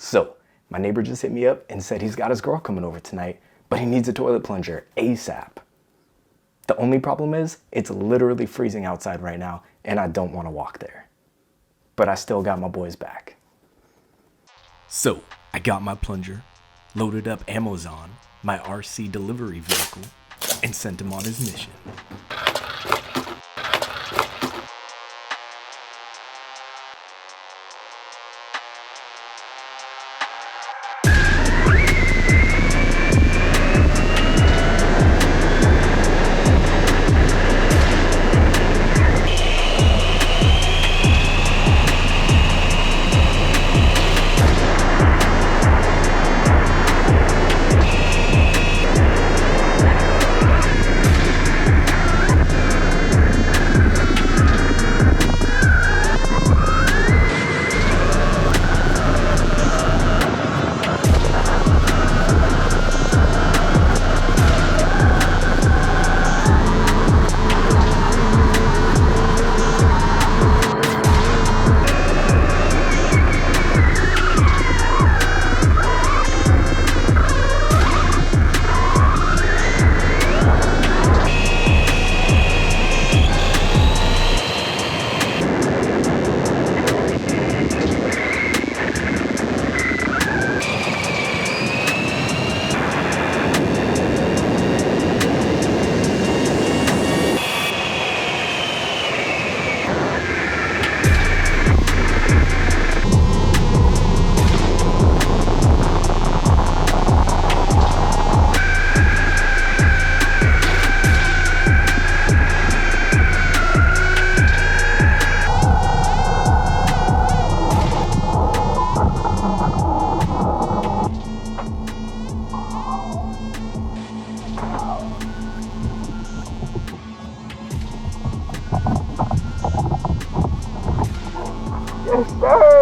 So, my neighbor just hit me up and said he's got his girl coming over tonight, but he needs a toilet plunger ASAP. The only problem is, it's literally freezing outside right now, and I don't want to walk there. But I still got my boys back. So, I got my plunger, loaded up Amazon, my RC delivery vehicle, and sent him on his mission. Yes, sir!